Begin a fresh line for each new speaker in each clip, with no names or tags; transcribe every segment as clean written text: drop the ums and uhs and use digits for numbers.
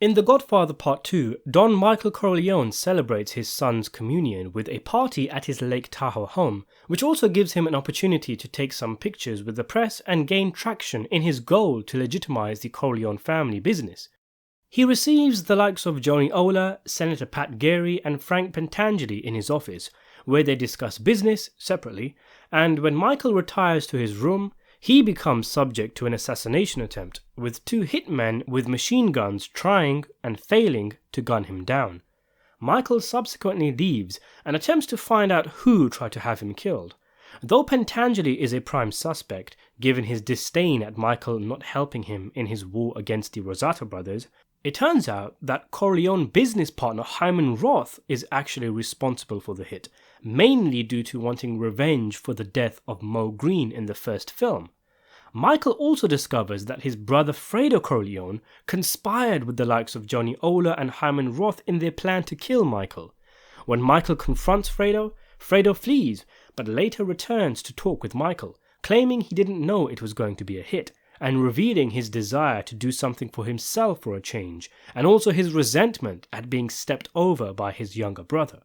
In The Godfather Part II, Don Michael Corleone celebrates his son's communion with a party at his Lake Tahoe home, which also gives him an opportunity to take some pictures with the press and gain traction in his goal to legitimize the Corleone family business. He receives the likes of Johnny Ola, Senator Pat Geary, and Frank Pentangeli in his office, where they discuss business separately, and when Michael retires to his room, he becomes subject to an assassination attempt, with two hitmen with machine guns trying and failing to gun him down. Michael subsequently leaves and attempts to find out who tried to have him killed. Though Pentangeli is a prime suspect, given his disdain at Michael not helping him in his war against the Rosata brothers, it turns out that Corleone business partner Hyman Roth is actually responsible for the hit, mainly due to wanting revenge for the death of Mo Green in the first film. Michael also discovers that his brother Fredo Corleone conspired with the likes of Johnny Ola and Hyman Roth in their plan to kill Michael. When Michael confronts Fredo, Fredo flees, but later returns to talk with Michael, claiming he didn't know it was going to be a hit, and revealing his desire to do something for himself for a change, and also his resentment at being stepped over by his younger brother.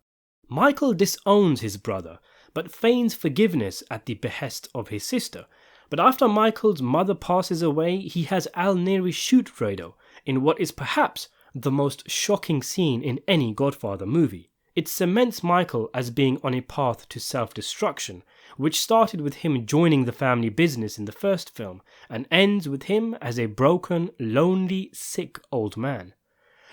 Michael disowns his brother, but feigns forgiveness at the behest of his sister. But after Michael's mother passes away, he has Al Neri shoot Fredo, in what is perhaps the most shocking scene in any Godfather movie. It cements Michael as being on a path to self-destruction, which started with him joining the family business in the first film, and ends with him as a broken, lonely, sick old man.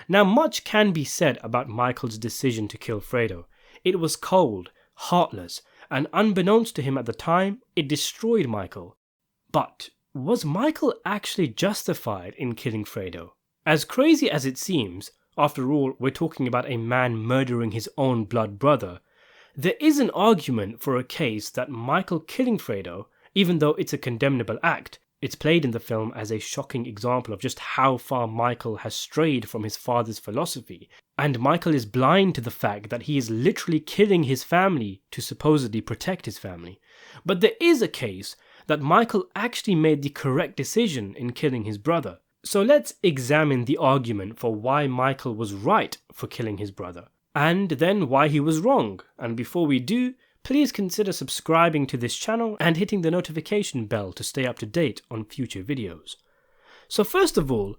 Now much can be said about Michael's decision to kill Fredo. It was cold, heartless, and unbeknownst to him at the time, it destroyed Michael. But was Michael actually justified in killing Fredo? As crazy as it seems, after all, we're talking about a man murdering his own blood brother, there is an argument for a case that Michael killing Fredo, even though it's a condemnable act, it's played in the film as a shocking example of just how far Michael has strayed from his father's philosophy, and Michael is blind to the fact that he is literally killing his family to supposedly protect his family. But there is a case that Michael actually made the correct decision in killing his brother. So let's examine the argument for why Michael was right for killing his brother, and then why he was wrong. And before we do, please consider subscribing to this channel and hitting the notification bell to stay up to date on future videos. So first of all,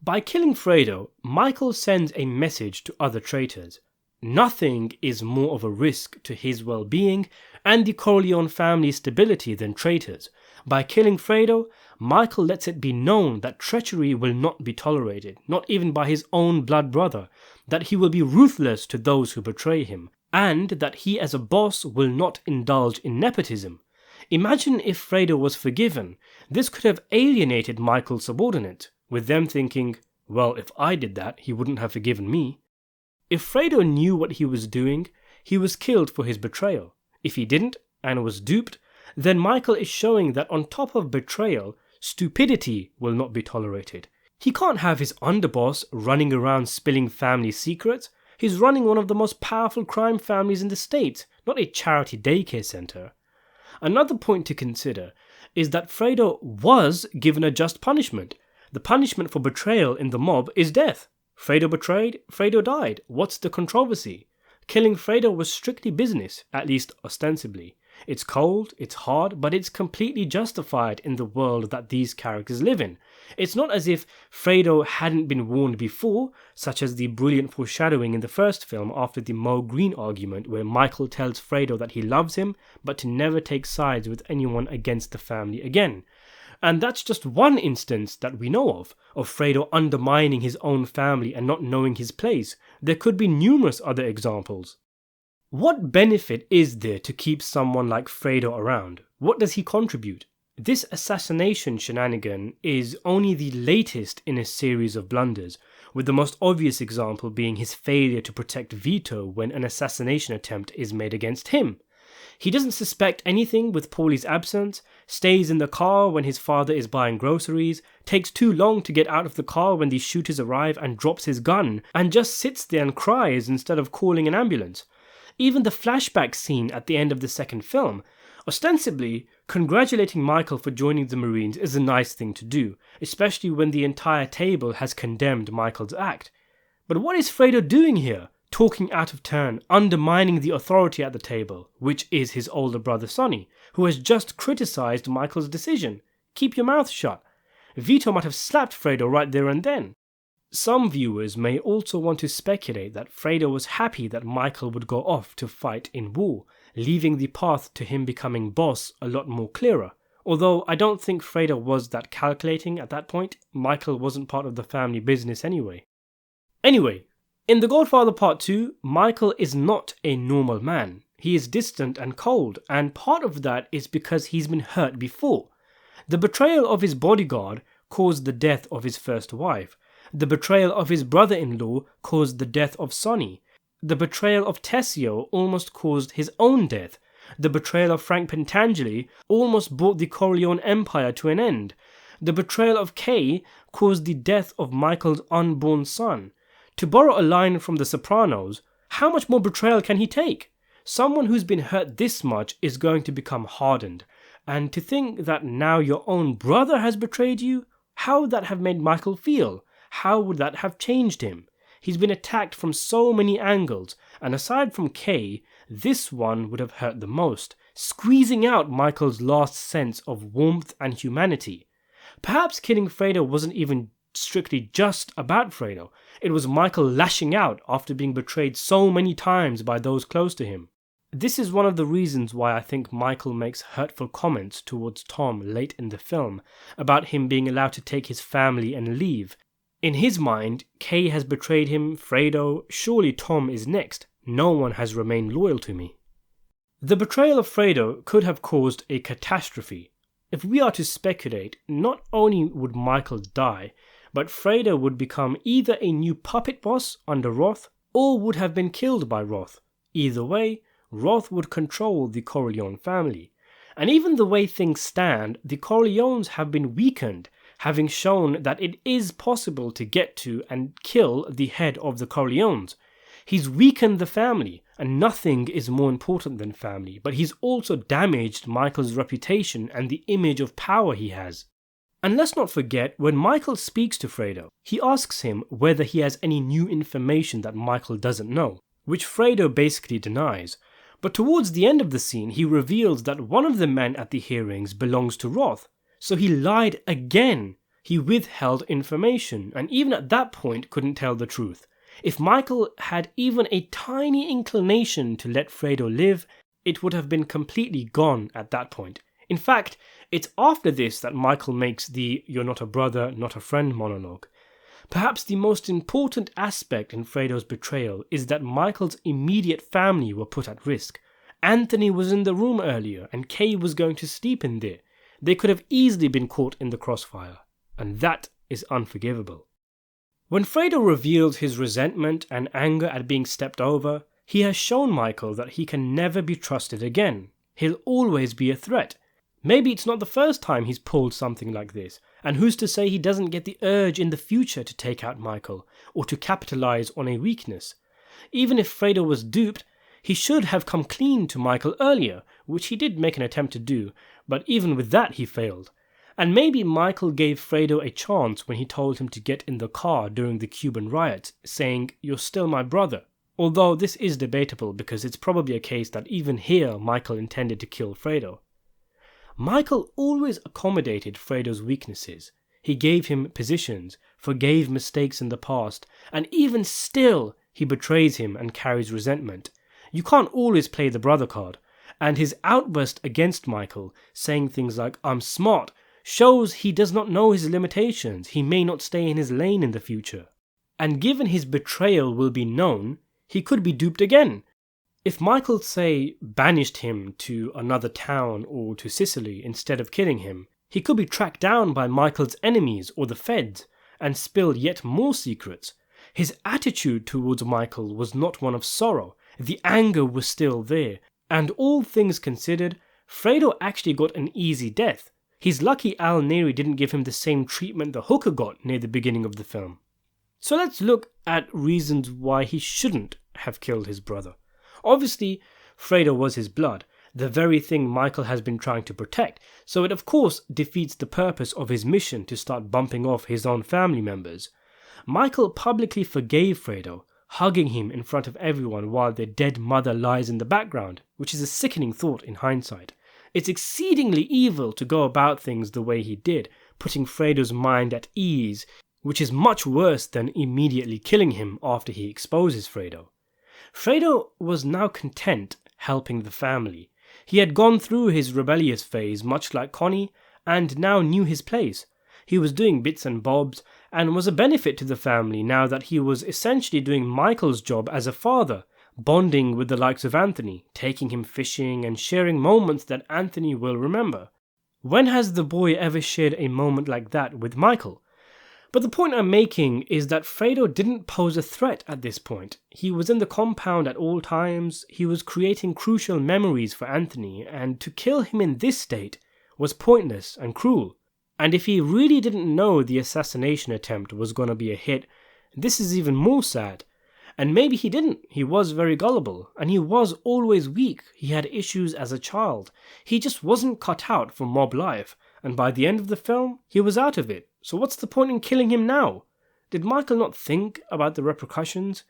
by killing Fredo, Michael sends a message to other traitors. Nothing is more of a risk to his well-being and the Corleone family's stability than traitors. By killing Fredo, Michael lets it be known that treachery will not be tolerated, not even by his own blood brother, that he will be ruthless to those who betray him, and that he as a boss will not indulge in nepotism. Imagine if Fredo was forgiven. This could have alienated Michael's subordinate, with them thinking, well, if I did that, he wouldn't have forgiven me. If Fredo knew what he was doing, he was killed for his betrayal. If he didn't, and was duped, then Michael is showing that on top of betrayal, stupidity will not be tolerated. He can't have his underboss running around spilling family secrets. He's running one of the most powerful crime families in the States, not a charity daycare center. Another point to consider is that Fredo was given a just punishment. The punishment for betrayal in the mob is death. Fredo betrayed, Fredo died. What's the controversy? Killing Fredo was strictly business, at least ostensibly. It's cold, it's hard, but it's completely justified in the world that these characters live in. It's not as if Fredo hadn't been warned before, such as the brilliant foreshadowing in the first film after the Mo Green argument where Michael tells Fredo that he loves him, but to never take sides with anyone against the family again. And that's just one instance that we know of Fredo undermining his own family and not knowing his place. There could be numerous other examples. What benefit is there to keep someone like Fredo around? What does he contribute? This assassination shenanigan is only the latest in a series of blunders, with the most obvious example being his failure to protect Vito when an assassination attempt is made against him. He doesn't suspect anything with Paulie's absence, stays in the car when his father is buying groceries, takes too long to get out of the car when the shooters arrive and drops his gun, and just sits there and cries instead of calling an ambulance. Even the flashback scene at the end of the second film, Ostensibly, congratulating Michael for joining the Marines is a nice thing to do, especially when the entire table has condemned Michael's act. But what is Fredo doing here? Talking out of turn, undermining the authority at the table, which is his older brother Sonny, who has just criticised Michael's decision. Keep your mouth shut. Vito might have slapped Fredo right there and then. Some viewers may also want to speculate that Fredo was happy that Michael would go off to fight in war, leaving the path to him becoming boss a lot more clearer. Although I don't think Fredo was that calculating at that point. Michael wasn't part of the family business anyway. Anyway, in The Godfather Part II, Michael is not a normal man. He is distant and cold, and part of that is because he's been hurt before. The betrayal of his bodyguard caused the death of his first wife. The betrayal of his brother-in-law caused the death of Sonny. The betrayal of Tessio almost caused his own death. The betrayal of Frank Pentangeli almost brought the Corleone empire to an end. The betrayal of Kay caused the death of Michael's unborn son. To borrow a line from The Sopranos, how much more betrayal can he take? Someone who's been hurt this much is going to become hardened. And to think that now your own brother has betrayed you, how would that have made Michael feel? How would that have changed him? He's been attacked from so many angles, and aside from Kay, this one would have hurt the most, squeezing out Michael's last sense of warmth and humanity. Perhaps killing Fredo wasn't even strictly just about Fredo. It was Michael lashing out after being betrayed so many times by those close to him. This is one of the reasons why I think Michael makes hurtful comments towards Tom late in the film about him being allowed to take his family and leave. In his mind, Kay has betrayed him, Fredo, surely Tom is next. No one has remained loyal to me. The betrayal of Fredo could have caused a catastrophe. If we are to speculate, not only would Michael die, but Fredo would become either a new puppet boss under Roth or would have been killed by Roth. Either way, Roth would control the Corleone family. And even the way things stand, the Corleones have been weakened, having shown that it is possible to get to and kill the head of the Corleones. He's weakened the family, and nothing is more important than family, but he's also damaged Michael's reputation and the image of power he has. And let's not forget, when Michael speaks to Fredo, he asks him whether he has any new information that Michael doesn't know, which Fredo basically denies. But towards the end of the scene, he reveals that one of the men at the hearings belongs to Roth. So he lied again. He withheld information, and even at that point couldn't tell the truth. If Michael had even a tiny inclination to let Fredo live, it would have been completely gone at that point. In fact, it's after this that Michael makes the "you're not a brother, not a friend" monologue. Perhaps the most important aspect in Fredo's betrayal is that Michael's immediate family were put at risk. Anthony was in the room earlier, and Kay was going to sleep in there. They could have easily been caught in the crossfire, and that is unforgivable. When Fredo reveals his resentment and anger at being stepped over, he has shown Michael that he can never be trusted again. He'll always be a threat. Maybe it's not the first time he's pulled something like this, and who's to say he doesn't get the urge in the future to take out Michael, or to capitalize on a weakness. Even if Fredo was duped, he should have come clean to Michael earlier, which he did make an attempt to do, but even with that he failed. And maybe Michael gave Fredo a chance when he told him to get in the car during the Cuban riots, saying, "You're still my brother." Although this is debatable because it's probably a case that even here Michael intended to kill Fredo. Michael always accommodated Fredo's weaknesses. He gave him positions, forgave mistakes in the past, and even still he betrays him and carries resentment. You can't always play the brother card, and his outburst against Michael, saying things like "I'm smart," shows he does not know his limitations. He may not stay in his lane in the future. And given his betrayal will be known, he could be duped again. If Michael, say, banished him to another town or to Sicily instead of killing him, he could be tracked down by Michael's enemies or the feds and spill yet more secrets. His attitude towards Michael was not one of sorrow. The anger was still there. And all things considered, Fredo actually got an easy death. He's lucky Al Neri didn't give him the same treatment the hooker got near the beginning of the film. So let's look at reasons why he shouldn't have killed his brother. Obviously, Fredo was his blood. the very thing Michael has been trying to protect, so it of course defeats the purpose of his mission to start bumping off his own family members. Michael publicly forgave Fredo, hugging him in front of everyone while their dead mother lies in the background, which is a sickening thought in hindsight. It's exceedingly evil to go about things the way he did, putting Fredo's mind at ease, which is much worse than immediately killing him after he exposes Fredo. Fredo was now content helping the family. He had gone through his rebellious phase much like Connie, and now knew his place. He was doing bits and bobs, and was a benefit to the family now that he was essentially doing Michael's job as a father, bonding with the likes of Anthony, taking him fishing and sharing moments that Anthony will remember. When has the boy ever shared a moment like that with Michael? But the point I'm making is that Fredo didn't pose a threat at this point. He was in the compound at all times, he was creating crucial memories for Anthony, and to kill him in this state was pointless and cruel. And if he really didn't know the assassination attempt was gonna be a hit, this is even more sad. And maybe he didn't. He was very gullible, and he was always weak. He had issues as a child. He just wasn't cut out for mob life, and by the end of the film, he was out of it. So what's the point in killing him now? Did Michael not think about the repercussions?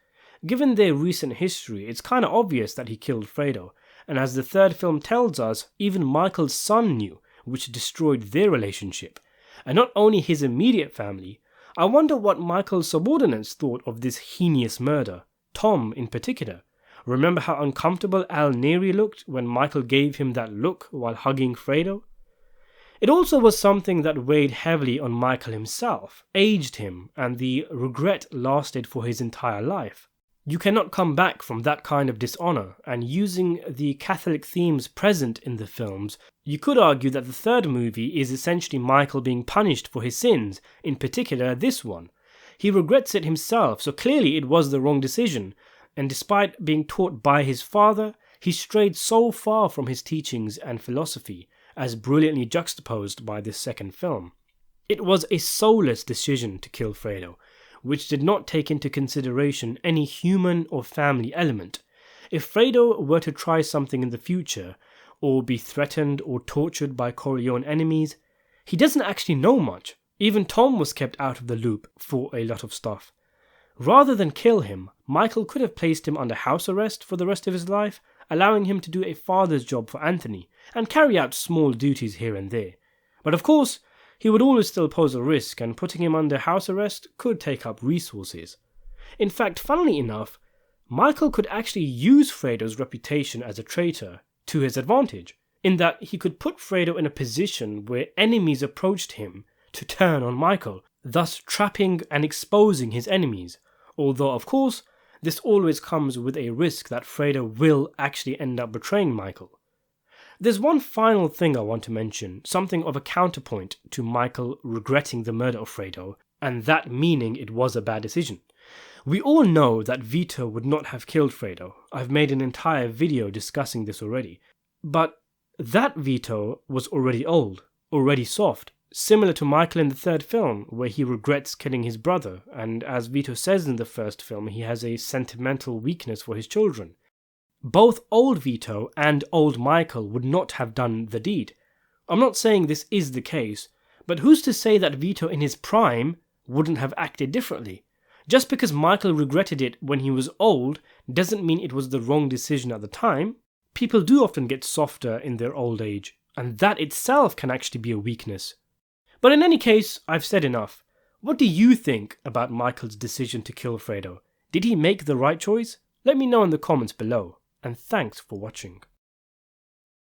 Given their recent history, it's kinda obvious that he killed Fredo, and as the third film tells us, even Michael's son knew, which destroyed their relationship. And not only his immediate family, I wonder what Michael's subordinates thought of this heinous murder, Tom in particular. Remember how uncomfortable Al Neri looked when Michael gave him that look while hugging Fredo? It also was something that weighed heavily on Michael himself, aged him, and the regret lasted for his entire life. You cannot come back from that kind of dishonor, and using the Catholic themes present in the films, you could argue that the third movie is essentially Michael being punished for his sins, in particular this one. He regrets it himself, so clearly it was the wrong decision, and despite being taught by his father, he strayed so far from his teachings and philosophy, as brilliantly juxtaposed by this second film. It was a soulless decision to kill Fredo, which did not take into consideration any human or family element. If Fredo were to try something in the future, or be threatened or tortured by Corleone enemies, he doesn't actually know much. Even Tom was kept out of the loop for a lot of stuff. Rather than kill him, Michael could have placed him under house arrest for the rest of his life, allowing him to do a father's job for Anthony, and carry out small duties here and there. But of course, he would always still pose a risk, and putting him under house arrest could take up resources. In fact, funnily enough, Michael could actually use Fredo's reputation as a traitor to his advantage, in that he could put Fredo in a position where enemies approached him to turn on Michael, thus trapping and exposing his enemies, although of course, this always comes with a risk that Fredo will actually end up betraying Michael. There's one final thing I want to mention, something of a counterpoint to Michael regretting the murder of Fredo, and that meaning it was a bad decision. We all know that Vito would not have killed Fredo. I've made an entire video discussing this already. But that Vito was already old, already soft, similar to Michael in the third film, where he regrets killing his brother, and as Vito says in the first film, he has a sentimental weakness for his children. Both old Vito and old Michael would not have done the deed. I'm not saying this is the case, but who's to say that Vito in his prime wouldn't have acted differently? Just because Michael regretted it when he was old doesn't mean it was the wrong decision at the time. People do often get softer in their old age, and that itself can actually be a weakness. But in any case, I've said enough. What do you think about Michael's decision to kill Fredo? Did he make the right choice? Let me know in the comments below, and thanks for watching.